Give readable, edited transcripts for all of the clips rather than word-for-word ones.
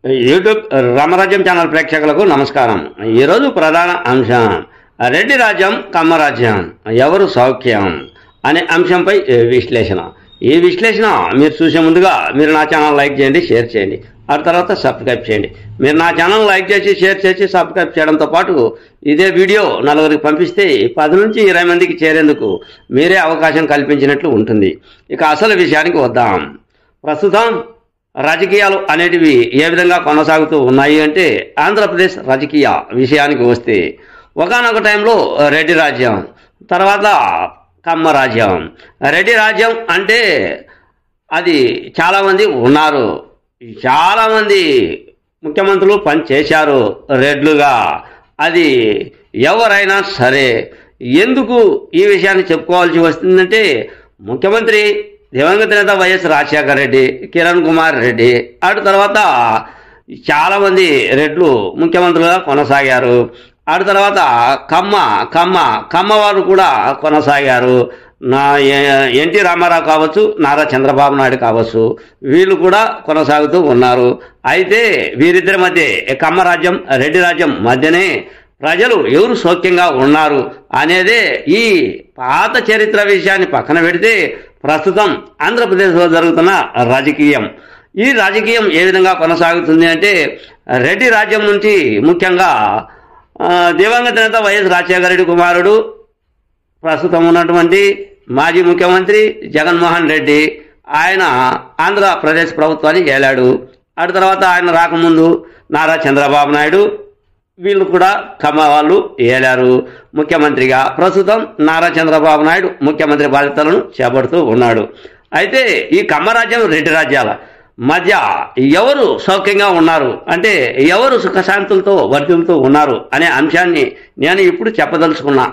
YouTube రామరాజ్యం channel ప్రేక్షకులకు నమస్కారం. ఈరోజు ప్రధాన అంశం రెడ్డి రాజ్యం కమ్మరాజ్యం ఎవరు సౌఖ్యం అనే అంశంపై విశ్లేషణ. ఈ విశ్లేషణ మీరు చూసే ముందుగా మీరు నా ఛానల్ లైక్ చేయండి, షేర్ చేయండి, ఆ తర్వాత సబ్స్క్రైబ్ చేయండి. మీరు నా ఛానల్ లైక్ చేసి షేర్ చేసి సబ్స్క్రైబ్ చేయడంతో పాటు ఇదే వీడియో నలుగురికి పంపిస్తే 10 నుంచి 20 మందికి చేరేందుకు మీరే అవకాశం కల్పించినట్లు ఉంటుంది. ఇక అసలు విషయానికి వద్దాం. ప్రస్తుతం రాజకీయాలు అనేటివి ఏ విధంగా కొనసాగుతూ ఉన్నాయి అంటే, ఆంధ్రప్రదేశ్ రాజకీయ విషయానికి వస్తే ఒకానొక టైంలో రెడ్డి రాజ్యం, తర్వాత కమ్మ రాజ్యం. రెడ్డి రాజ్యం అంటే అది చాలామంది ఉన్నారు, చాలామంది ముఖ్యమంత్రులు పనిచేశారు రెడ్లుగా. అది ఎవరైనా సరే ఎందుకు ఈ విషయాన్ని చెప్పుకోవాల్సి వస్తుందంటే, ముఖ్యమంత్రి దివంగత నేత వైఎస్ రాజశేఖర రెడ్డి, కిరణ్ కుమార్ రెడ్డి, అటు తర్వాత చాలామంది రెడ్లు ముఖ్యమంత్రులుగా కొనసాగారు. అటు తర్వాత కమ్మ వారు కూడా కొనసాగారు. ఎన్టీ రామారావు కావచ్చు, నారా చంద్రబాబు నాయుడు కావచ్చు, వీళ్ళు కూడా కొనసాగుతూ ఉన్నారు. అయితే వీరిద్దరి మధ్య కమ్మ రాజ్యం రెడ్డి రాజ్యం మధ్యనే ప్రజలు ఎవరు సౌఖ్యంగా ఉన్నారు అనేదే ఈ పాత చరిత్ర విషయాన్ని పక్కన పెడితే ప్రస్తుతం ఆంధ్రప్రదేశ్లో జరుగుతున్న రాజకీయం. ఈ రాజకీయం ఏ విధంగా కొనసాగుతుంది అంటే, రెడ్డి రాజ్యం నుంచి ముఖ్యంగా దివంగత నేత వైఎస్ రాజశేఖర రెడ్డి కుమారుడు, ప్రస్తుతం ఉన్నటువంటి మాజీ ముఖ్యమంత్రి జగన్మోహన్ రెడ్డి, ఆయన ఆంధ్రప్రదేశ్ ప్రభుత్వాన్ని ఏలాడు. అటు తర్వాత ఆయన రాకముందు నారా చంద్రబాబు నాయుడు, వీళ్ళు కూడా కమ్మ వాళ్ళు ఏలారు ముఖ్యమంత్రిగా. ప్రస్తుతం నారా చంద్రబాబు నాయుడు ముఖ్యమంత్రి బాధ్యతలను చేపడుతూ ఉన్నాడు. అయితే ఈ కమ్మరాజ్యం రెడ్డి రాజ్యాల మధ్య ఎవరు సౌఖ్యంగా ఉన్నారు అంటే, ఎవరు సుఖశాంతులతో వర్తిల్తూ ఉన్నారు అనే అంశాన్ని నేను ఇప్పుడు చెప్పదలుచుకున్నా.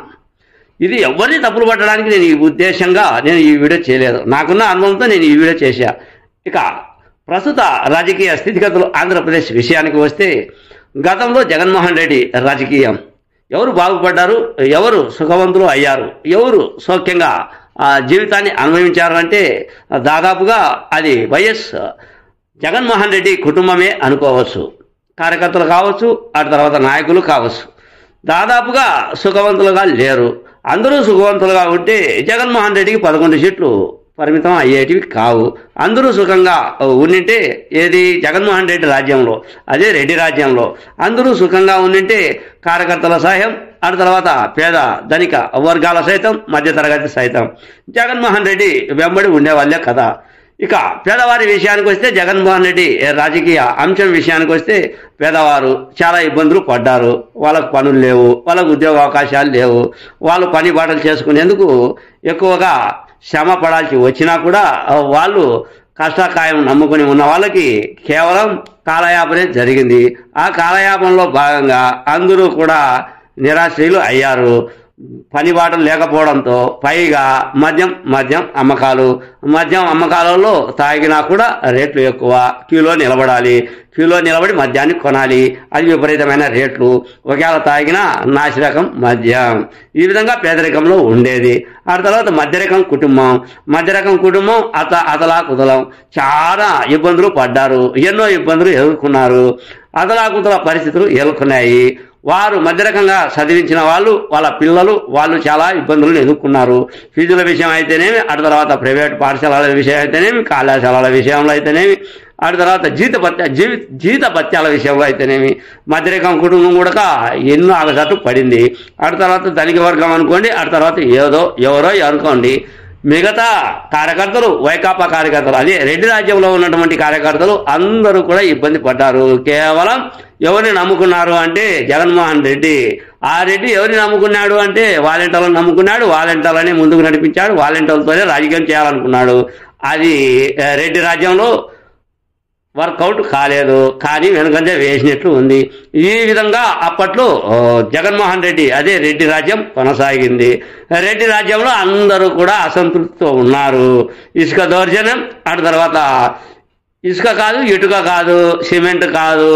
ఇది ఎవరిని తప్పులు పట్టడానికి నేను ఈ ఉద్దేశంగా నేను ఈ వీడియో చేయలేదు, నాకున్న అనుభవంతో నేను ఈ వీడియో చేశా. ఇక ప్రస్తుత రాజకీయ స్థితిగతులు ఆంధ్రప్రదేశ్ విషయానికి వస్తే, గతంలో జగన్మోహన్ రెడ్డి రాజకీయం ఎవరు బాగుపడ్డారు, ఎవరు సుఖవంతులు అయ్యారు, ఎవరు సౌఖ్యంగా జీవితాన్ని అనుభవించారు అంటే దాదాపుగా అది వైఎస్ జగన్మోహన్ రెడ్డి కుటుంబమే అనుకోవచ్చు. కార్యకర్తలు కావచ్చు, ఆ తర్వాత నాయకులు కావచ్చు, దాదాపుగా సుఖవంతులుగా లేరు. అందరూ సుఖవంతులుగా ఉంటే జగన్మోహన్ రెడ్డికి 11 సీట్లు పరిమితం అయ్యేటివి కావు. అందరూ సుఖంగా ఉండింటే, ఏది జగన్మోహన్ రెడ్డి రాజ్యంలో, అదే రెడ్డి రాజ్యంలో అందరూ సుఖంగా ఉండింటే కార్యకర్తల సహాయం, ఆ తర్వాత పేద ధనిక వర్గాల సైతం, మధ్యతరగతి సైతం జగన్మోహన్ రెడ్డి వెంబడి ఉండేవాళ్ళే కదా. ఇక పేదవారి విషయానికి వస్తే, జగన్మోహన్ రెడ్డి రాజకీయ అంశం విషయానికి వస్తే, పేదవారు చాలా ఇబ్బందులు పడ్డారు. వాళ్ళకు పనులు లేవు, వాళ్ళకు ఉద్యోగ అవకాశాలు లేవు, వాళ్ళు పని బాటలు చేసుకునేందుకు ఎక్కువగా శ్రమ పడాల్సి వచ్చినా కూడా వాళ్ళు కష్టకాయం నమ్ముకుని ఉన్న వాళ్ళకి కేవలం కాలయాపనే జరిగింది. ఆ కాలయాపనలో భాగంగా అందరూ కూడా నిరాశ్రయులు అయ్యారు. పని బాటలు లేకపోవడంతో, పైగా మద్యం అమ్మకాలలో తాగినా కూడా రేట్లు ఎక్కువ, క్యూలో నిలబడి మద్యాన్ని కొనాలి, అది విపరీతమైన రేట్లు. ఒకవేళ తాగినా నాసిరకం మద్యం. ఈ విధంగా పేదరికంలో ఉండేది. ఆ తర్వాత మధ్యరకం కుటుంబం అతలాకుతలం, చాలా ఇబ్బందులు పడ్డారు, ఎన్నో ఇబ్బందులు ఎదుర్కొన్నారు, అతలాకుతల పరిస్థితులు ఎదుర్కొన్నాయి. వారు మధ్యరకంగా చదివించిన వాళ్ళు, వాళ్ళ పిల్లలు, వాళ్ళు చాలా ఇబ్బందులను ఎదుర్కొన్నారు. ఫీజుల విషయం అయితేనేమి, ఆ తర్వాత ప్రైవేట్ పాఠశాలల విషయం అయితేనేమి, కళాశాలల విషయంలో అయితేనేమి, ఆ తర్వాత జీత భత్యాల విషయంలో అయితేనేమి, మధ్యరకం కుటుంబం కూడా ఎన్నో ఆగజాటు పడింది. ఆ తర్వాత ధనిక వర్గం అనుకోండి, ఆ తర్వాత ఎవరో అనుకోండి, మిగతా కార్యకర్తలు, వైకాపా కార్యకర్తలు, అదే రెడ్డి రాజ్యంలో ఉన్నటువంటి కార్యకర్తలు అందరూ కూడా ఇబ్బంది పడ్డారు. కేవలం ఎవరిని నమ్ముకున్నారు అంటే జగన్మోహన్ రెడ్డి. ఆ రెడ్డి ఎవరిని నమ్ముకున్నాడు అంటే వాలంటీర్లను నమ్ముకున్నాడు, వాలంటీర్లని ముందుకు నడిపించాడు, వాలంటీర్లతోనే రాజకీయం చేయాలనుకున్నాడు. అది రెడ్డి రాజ్యంలో వర్కౌట్ కాలేదు, కానీ వెనుకంజ వేసినట్లు ఉంది. ఈ విధంగా అప్పట్లో జగన్మోహన్ రెడ్డి, అదే రెడ్డి రాజ్యం కొనసాగింది. రెడ్డి రాజ్యంలో అందరూ కూడా అసంతృప్తితో ఉన్నారు. ఇసుక దౌర్జన్యం, ఆ తర్వాత ఇసుక కాదు, ఇటుక కాదు, సిమెంట్ కాదు,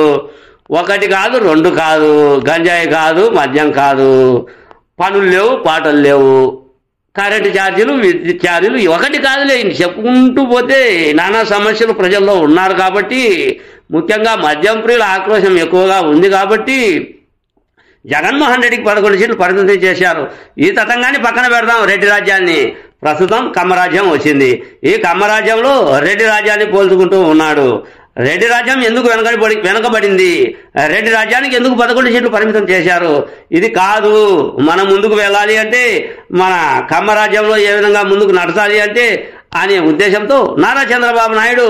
1 కాదు, 2 కాదు, గంజాయి కాదు, మద్యం కాదు, పనులు లేవు, పాటలు లేవు, కరెంటు ఛార్జీలు, విద్యుత్ ఛార్జీలు, ఒకటి కాదులే, చెప్పుకుంటూ పోతే నానా సమస్యలు ప్రజల్లో ఉన్నారు. కాబట్టి ముఖ్యంగా మద్యం ప్రియుల ఆక్రోశం ఎక్కువగా ఉంది కాబట్టి జగన్మోహన్ రెడ్డికి 11 సీట్లు పరిమితం చేశారు. ఈ తతంగాన్ని పక్కన పెడదాం. రెడ్డి రాజ్యాన్ని ప్రస్తుతం కమ్మరాజ్యం వచ్చింది. ఈ కమ్మరాజ్యంలో రెడ్డి రాజ్యాన్ని పోల్చుకుంటూ ఉన్నాడు. రెడ్డి రాజ్యం ఎందుకు వెనకబడింది, రెడ్డి రాజ్యానికి ఎందుకు 11 సీట్లు పరిమితం చేశారు, ఇది కాదు. మనం ముందుకు వెళ్ళాలి అంటే, మన కమ్మరాజ్యంలో ఏ విధంగా ముందుకు నడచాలి అంటే అనే ఉద్దేశంతో నారా చంద్రబాబు నాయుడు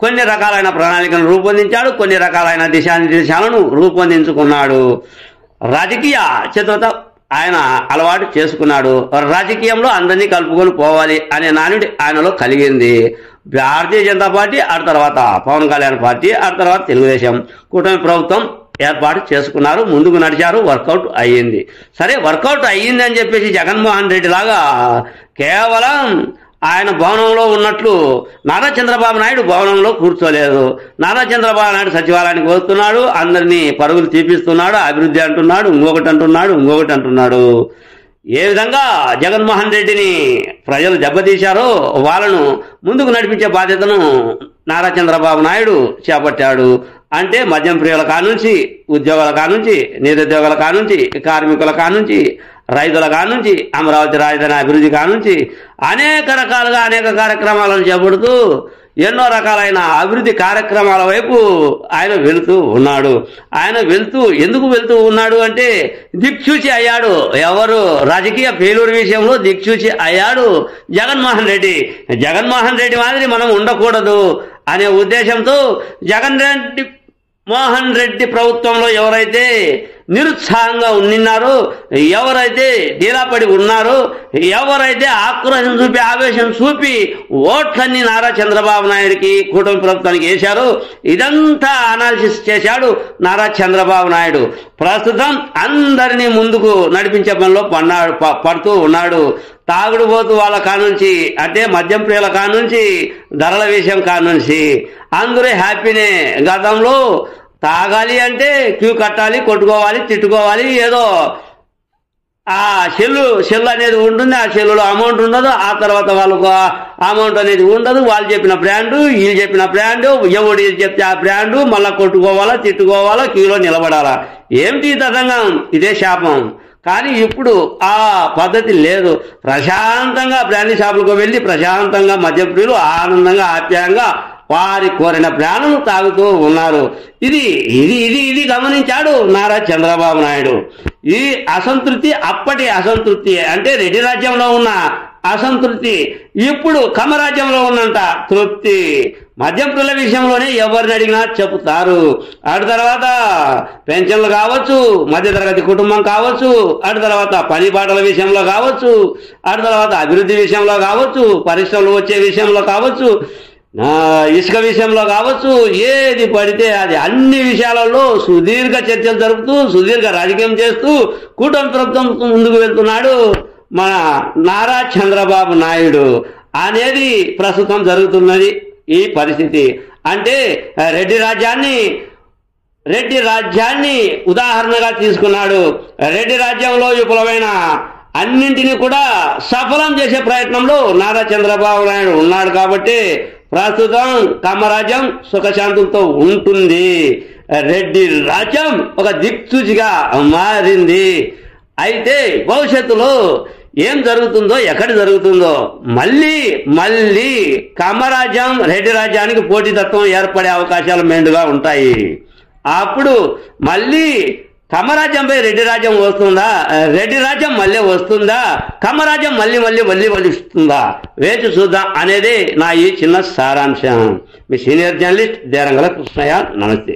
కొన్ని రకాలైన ప్రణాళికలను రూపొందించాడు, కొన్ని రకాలైన దిశానిర్దేశాలను రూపొందించుకున్నాడు. రాజకీయ చతురత ఆయన అలవాటు చేసుకున్నాడు. రాజకీయంలో అందరినీ కలుపుకొని పోవాలి అనే నానుడి ఆయనలో కలిగింది. భారతీయ జనతా పార్టీ, ఆ తర్వాత పవన్ కళ్యాణ్ పార్టీ, ఆ తర్వాత తెలుగుదేశం కూటమి ప్రభుత్వం ఏర్పాటు చేసుకున్నారు, ముందుకు నడిచారు, వర్కౌట్ అయ్యింది. సరే, వర్కౌట్ అయ్యింది అని చెప్పేసి జగన్మోహన్ రెడ్డి లాగా కేవలం ఆయన భవనంలో ఉన్నట్లు నారా చంద్రబాబు నాయుడు భవనంలో కూర్చోలేదు. నారా చంద్రబాబు నాయుడు సచివాలయానికి వస్తున్నాడు, అందరినీ పరుగులు తీపిస్తున్నాడు, అభివృద్ధి అంటున్నాడు, ఇంకొకటి అంటున్నాడు. ఏ విధంగా జగన్మోహన్ రెడ్డిని ప్రజలు దెబ్బతీశారో వాళ్ళను ముందుకు నడిపించే బాధ్యతను నారా చంద్రబాబు నాయుడు చేపట్టాడు. అంటే మద్యం ప్రియుల కానుంచి, ఉద్యోగుల కానుంచి, నిరుద్యోగుల కానుంచి, కార్మికుల కానుంచి, రైతుల కానుంచి, అమరావతి రాజధాని అభివృద్ధి కానుంచి అనేక రకాలుగా అనేక కార్యక్రమాలను చేపడుతూ ఎన్నో రకాలైన అభివృద్ధి కార్యక్రమాల వైపు ఆయన వెళుతూ ఉన్నాడు. ఎందుకు వెళుతూ ఉన్నాడు అంటే దిక్సూచి అయ్యాడు. ఎవరు రాజకీయ ఫెయిల్యూర్ విషయంలో దిక్సూచి అయ్యాడు జగన్మోహన్ రెడ్డి. జగన్మోహన్ రెడ్డి మాదిరి మనం ఉండకూడదు అనే ఉద్దేశంతో మోహన్ రెడ్డి ప్రభుత్వంలో ఎవరైతే నిరుత్సాహంగా ఉన్నారో, ఎవరైతే డీలాపడి ఉన్నారో, ఎవరైతే ఆక్రోశం చూపి ఆవేశం చూపి ఓట్లన్నీ నారా చంద్రబాబు నాయుడికి కూటమి ప్రభుత్వానికి వేశారో, ఇదంతా అనాలిసిస్ చేశాడు నారా చంద్రబాబు నాయుడు. ప్రస్తుతం అందరినీ ముందుకు నడిపించే పనిలో పడుతూ ఉన్నాడు. తాగుడుపోతూ వాళ్ళ కానుంచి, అంటే మద్యం ప్రియుల కానుంచి, ధరల విషయం కానుంచి అందరూ హ్యాపీనే. గతంలో తాగాలి అంటే క్యూ కట్టాలి, కొట్టుకోవాలి, తిట్టుకోవాలి, ఏదో ఆ సెల్లు అనేది ఉంటుంది, ఆ సెల్లులో అమౌంట్ ఉండదు, ఆ తర్వాత వాళ్ళకు అమౌంట్ అనేది ఉండదు. వాళ్ళు చెప్పిన బ్రాండు, వీళ్ళు చెప్పిన బ్రాండు, ఎవడు చెప్తే ఆ బ్రాండు, మళ్ళీ కొట్టుకోవాలా, తిట్టుకోవాలా, క్యూలో నిలబడాలా. ఏమిటి తతంగం, ఇదే శాపం. కానీ ఇప్పుడు ఆ పద్ధతి లేదు. ప్రశాంతంగా బ్రాండీ షాపులకు వెళ్ళి ప్రశాంతంగా మద్యప్రియులు ఆనందంగా ఆప్యాయంగా వారి కోరిన ప్రాణులు తాగుతూ ఉన్నారు. ఇది గమనించాడు నారా చంద్రబాబు నాయుడు. ఈ అసంతృప్తి, అప్పటి అసంతృప్తి అంటే రెడ్డి రాజ్యంలో ఉన్న అసంతృప్తి ఇప్పుడు కమ్మరాజ్యంలో ఉన్నంత తృప్తి. మద్యం పిల్లల విషయంలోనే ఎవరిని అడిగినా చెబుతారు. అటు తర్వాత పెన్షన్లు కావచ్చు, మధ్యతరగతి కుటుంబం కావచ్చు, అటు తర్వాత పని పాటల విషయంలో కావచ్చు, అటు తర్వాత అభివృద్ధి విషయంలో కావచ్చు, పరిశ్రమలు వచ్చే విషయంలో కావచ్చు, ఇసుక విషయంలో కావచ్చు, ఏది పడితే అది అన్ని విషయాలలో సుదీర్ఘ చర్చలు జరుపుతూ సుదీర్ఘ రాజకీయం చేస్తూ కూటమి ప్రభుత్వం ముందుకు వెళ్తున్నాడు మన నారా చంద్రబాబు నాయుడు అనేది ప్రస్తుతం జరుగుతున్నది ఈ పరిస్థితి. అంటే రెడ్డి రాజ్యాన్ని ఉదాహరణగా తీసుకున్నాడు. రెడ్డి రాజ్యంలో విపులమైన అన్నింటినీ కూడా సఫలం చేసే ప్రయత్నంలో నారా చంద్రబాబు నాయుడు ఉన్నాడు. కాబట్టి ప్రస్తుతం కమ్మరాజ్యం సుఖశాంతులతో ఉంటుంది. రెడ్డి రాజ్యం ఒక దిక్సూచిగా మారింది. అయితే భవిష్యత్తులో ఏం జరుగుతుందో, ఎక్కడ జరుగుతుందో, మళ్ళీ కమ్మరాజ్యం రెడ్డి రాజ్యానికి పోటీతత్వం ఏర్పడే అవకాశాలు మెండుగా ఉంటాయి. అప్పుడు మళ్ళీ కమ్మరాజ్యంపై రెడ్డి రాజ్యం వస్తుందా, రెడ్డి రాజ్యం మళ్ళీ వస్తుందా, కమ్మరాజ్యం మళ్ళీ వస్తుందా, వేచి చూద్దాం అనేదే నా ఈ చిన్న సారాంశం. మీ సీనియర్ జర్నలిస్ట్ దేరంగల కృష్ణయ్య. నమస్తే.